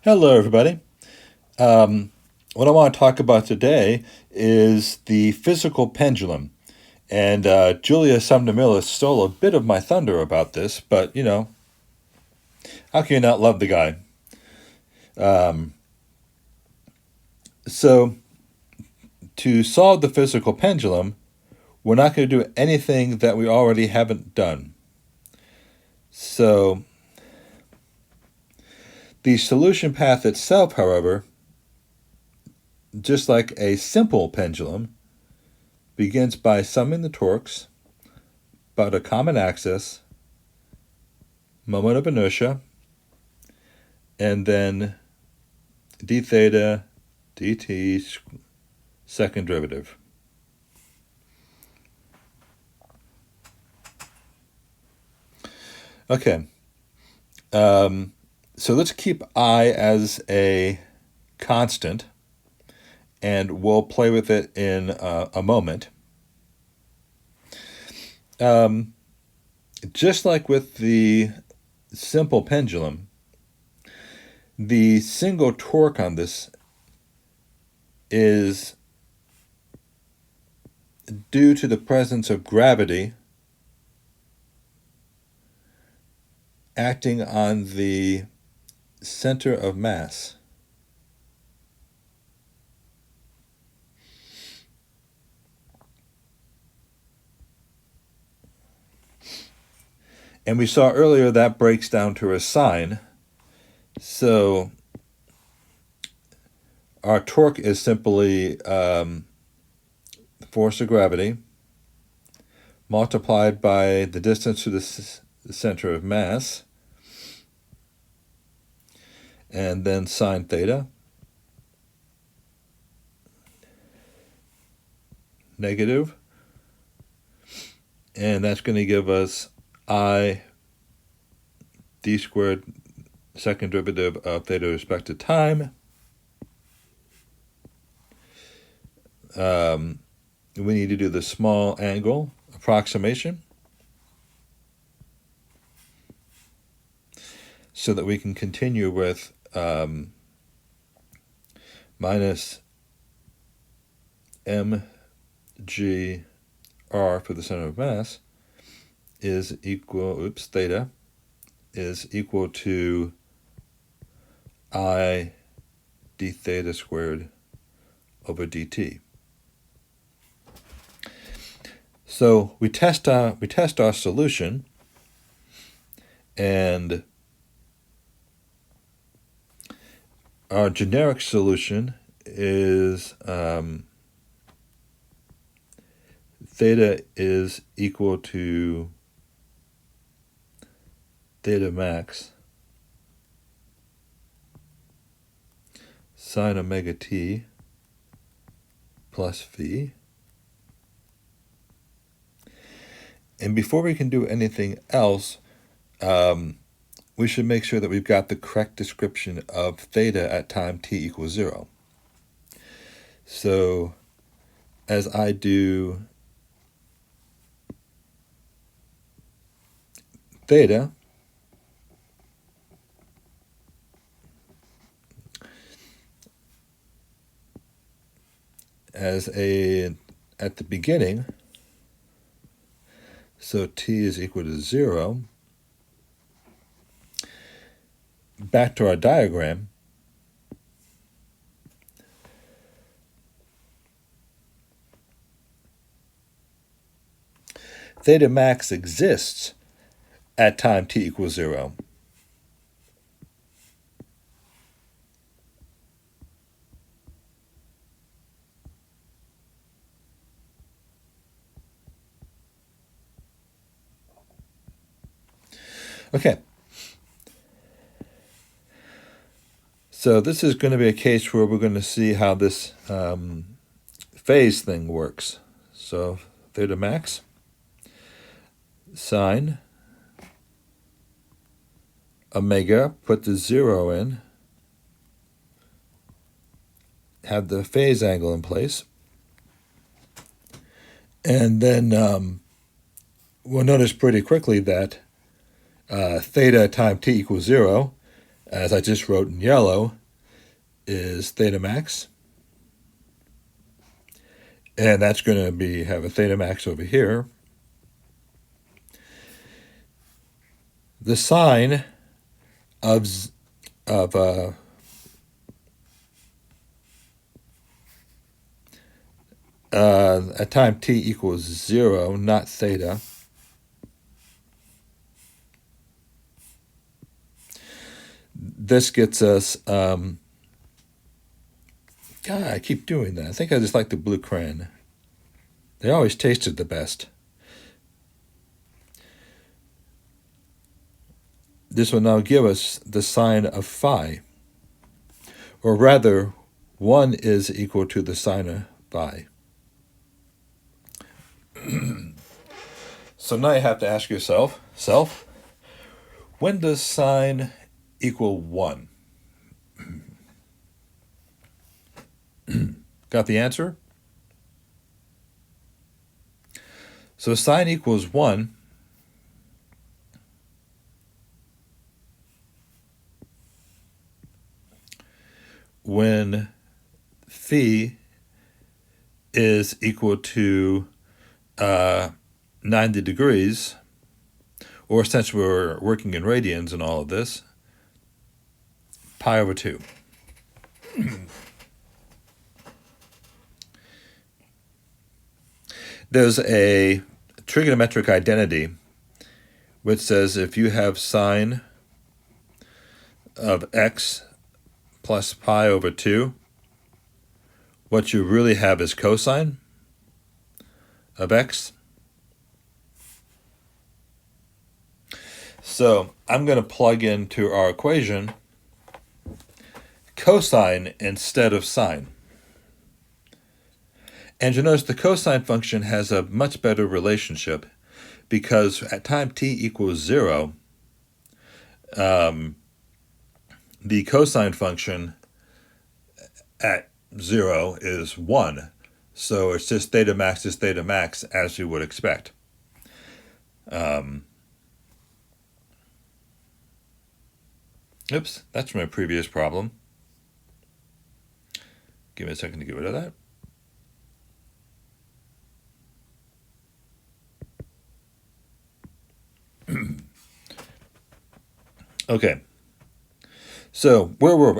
Hello, everybody. What I want to talk about today is the physical pendulum. And Julia Sumner Miller stole a bit of my thunder about this, but how can you not love the guy? So, to solve the physical pendulum, we're not going to do anything that we already haven't done. So, the solution path itself, however, just like a simple pendulum, begins by summing the torques about a common axis, moment of inertia, and then d theta dt second derivative. Okay, so let's keep I as a constant, and we'll play with it in a moment. Just like with the simple pendulum, the single torque on this is due to the presence of gravity acting on the center of mass. And we saw earlier that breaks down to a sine. So our torque is simply the force of gravity multiplied by the distance to the center of mass, and then sine theta negative, and that's going to give us I d squared second derivative of theta with respect to time. We need to do the small angle approximation so that we can continue with minus mgr for the center of mass is equal, theta is equal to I d theta squared over dt. So we test our solution, and our generic solution is theta is equal to theta max sine omega t plus phi. And before we can do anything else, we should make sure that we've got the correct description of theta at time t equals 0. So as I do theta, at the beginning, so t is equal to 0. Back to our diagram. Theta max exists at time t equals 0. Okay. So this is going to be a case where we're going to see how this phase thing works. So theta max, sine omega, put the 0 in, have the phase angle in place, and then we'll notice pretty quickly that theta time t equals 0 as I just wrote in yellow, is theta max. And that's going to have a theta max over here. The sine of at time t equals 0, not theta. This gets us, God, I keep doing that. I think I just like the blue crayon. They always tasted the best. This will now give us the sine of phi. Or rather, 1 is equal to the sine of phi. So now you have to ask yourself, when does sine equal 1? Got the answer? So sine equals 1 when phi is equal to 90 degrees, or since we're working in radians in all of this, pi over 2. There's a trigonometric identity which says if you have sine of x plus pi over 2, what you really have is cosine of x. So I'm going to plug into our equation cosine instead of sine. And you notice the cosine function has a much better relationship because at time t equals 0, the cosine function at 0 is 1. So it's just theta max is theta max, as you would expect. Oops, that's my previous problem. Give me a second to get rid of that. Okay, so where were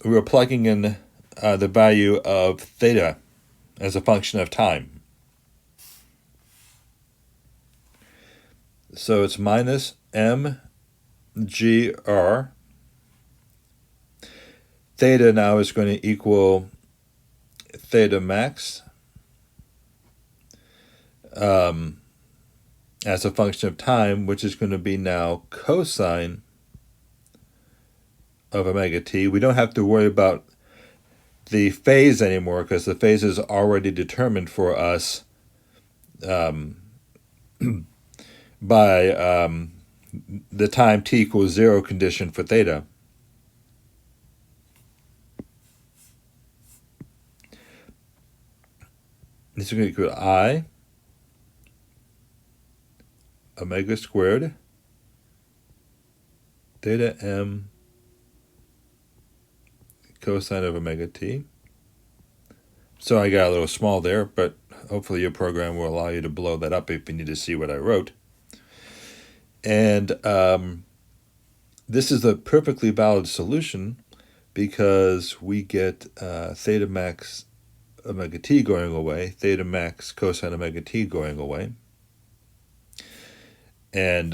we were plugging in the value of theta as a function of time. So it's minus mgr. Theta now is going to equal theta max as a function of time, which is going to be now cosine of omega t. We don't have to worry about the phase anymore because the phase is already determined for us by the time t equals 0 condition for theta. This is going to equal I omega squared theta m cosine of omega t. So I got a little small there, but hopefully your program will allow you to blow that up if you need to see what I wrote. And this is a perfectly valid solution because we get theta max omega t going away, theta max cosine omega t going away. And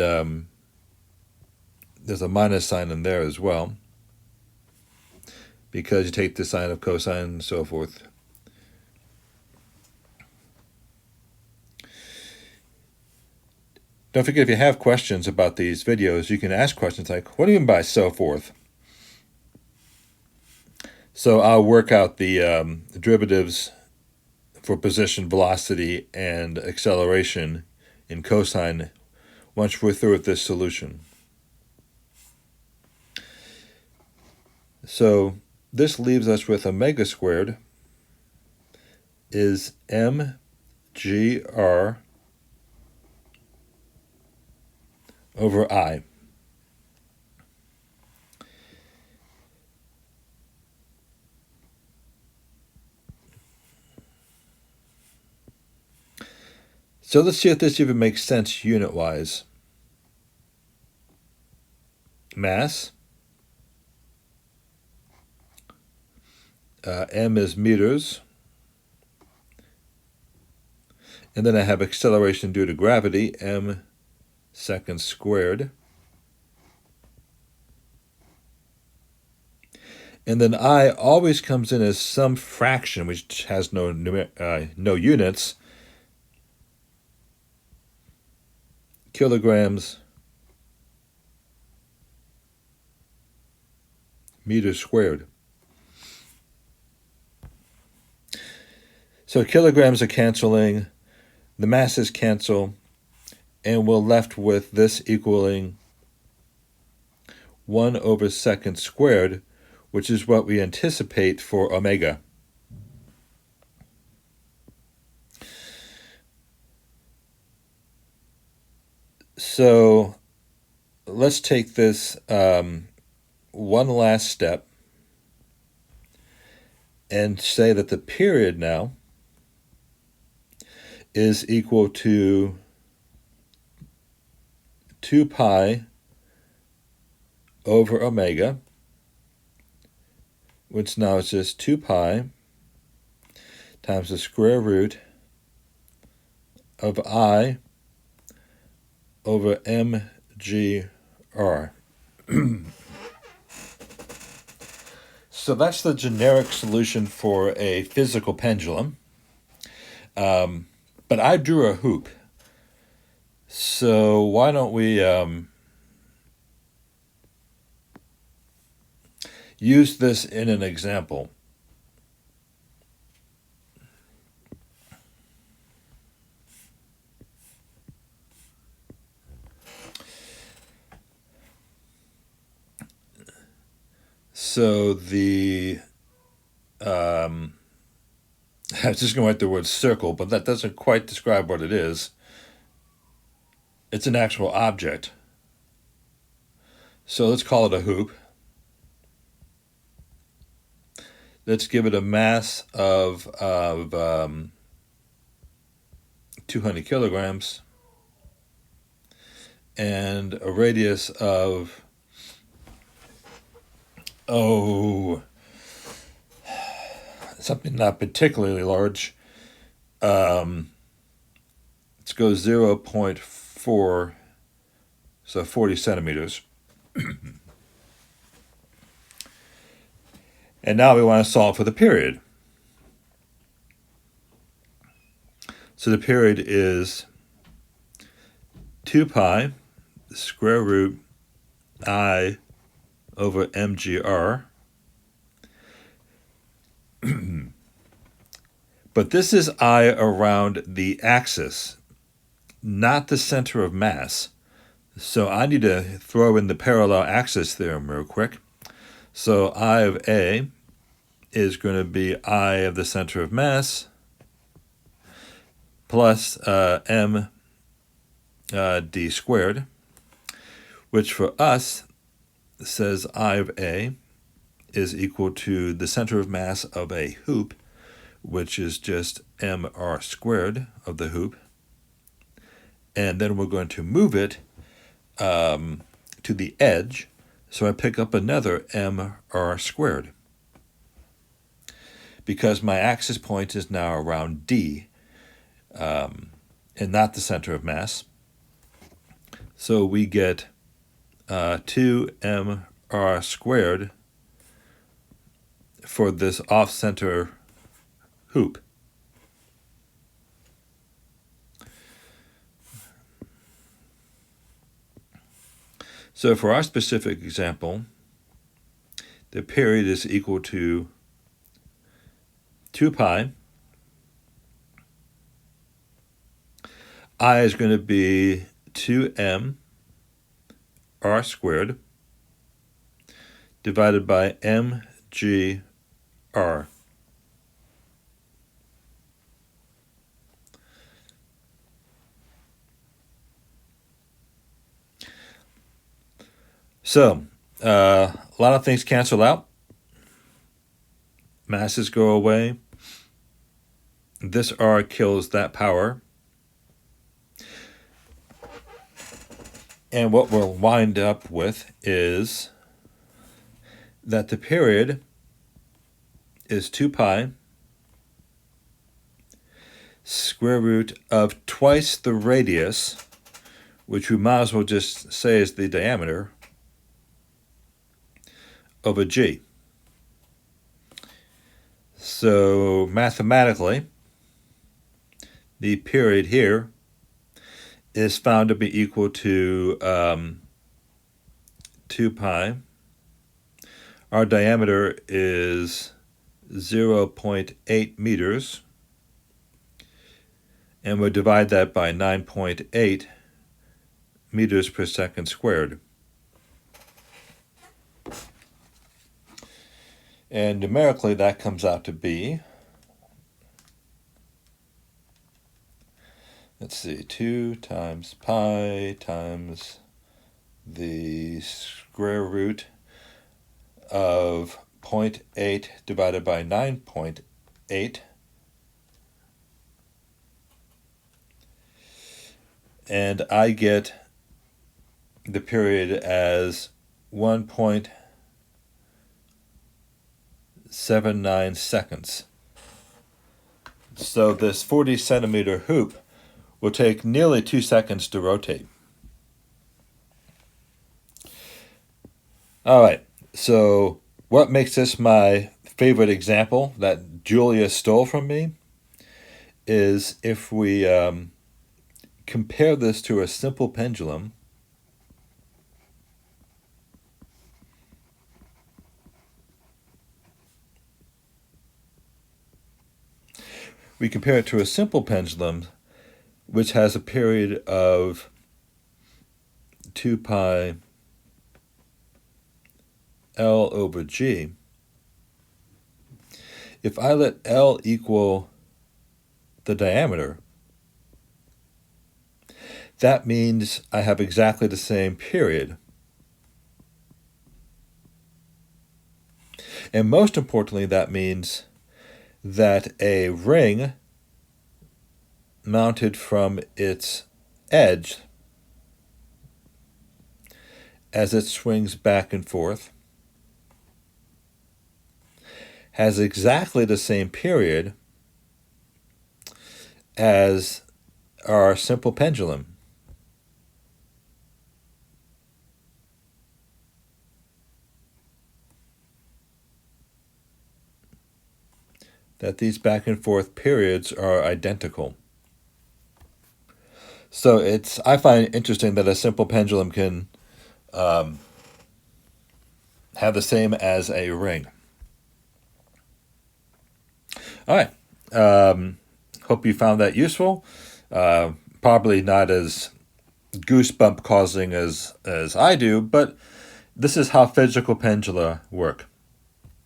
there's a minus sign in there as well because you take the sine of cosine and so forth. Don't forget, if you have questions about these videos, you can ask questions like, what do you mean by so forth? So I'll work out the derivatives for position, velocity, and acceleration in cosine once we're through with this solution. So this leaves us with omega squared is mgr over I. So let's see if this even makes sense unit-wise. Mass. M is meters. And then I have acceleration due to gravity, m seconds squared. And then I always comes in as some fraction, which has no units. Kilograms meters squared. So kilograms are canceling, the masses cancel, and we're left with this equaling 1 over second squared, which is what we anticipate for omega. So let's take this one last step and say that the period now is equal to 2 pi over omega, which now is just 2 pi times the square root of I over mgr. So that's the generic solution for a physical pendulum. But I drew a hoop. So why don't we use this in an example? So the I was just going to write the word circle, but that doesn't quite describe what it is. It's an actual object. So let's call it a hoop. Let's give it a mass of 200 kilograms and a radius of something not particularly large. Let's go 0.4, so 40 centimeters. And now we want to solve for the period. So the period is 2 pi square root I over mgr. But this is I around the axis, not the center of mass. So I need to throw in the parallel axis theorem real quick. So I of A is going to be I of the center of mass plus m d squared, which for us says I of A is equal to the center of mass of a hoop, which is just mr squared of the hoop. And then we're going to move it to the edge. So I pick up another mr squared, because my axis point is now around D and not the center of mass. So we get 2mr squared for this off-center hoop. So for our specific example, the period is equal to 2 pi. I is going to be 2m r squared divided by mgr. So, a lot of things cancel out. Masses go away. This r kills that power. And what we'll wind up with is that the period is 2 pi square root of twice the radius, which we might as well just say is the diameter, over g. So mathematically, the period here is found to be equal to 2 pi. Our diameter is 0.8 meters, and we'll divide that by 9.8 meters per second squared. And numerically, that comes out to be, let's see, 2 times pi times the square root of 0.8 divided by 9.8. And I get the period as 1.79 seconds. So this 40 centimeter hoop will take nearly 2 seconds to rotate. All right, so what makes this my favorite example that Julia stole from me is if we compare this to a simple pendulum. We compare it to a simple pendulum, which has a period of 2 pi L over G. If I let L equal the diameter, that means I have exactly the same period. And most importantly, that means that a ring mounted from its edge as it swings back and forth has exactly the same period as our simple pendulum. That these back and forth periods are identical. So I find it interesting that a simple pendulum can have the same as a ring. All right. Hope you found that useful. Probably not as goosebump causing as I do, but this is how physical pendula work.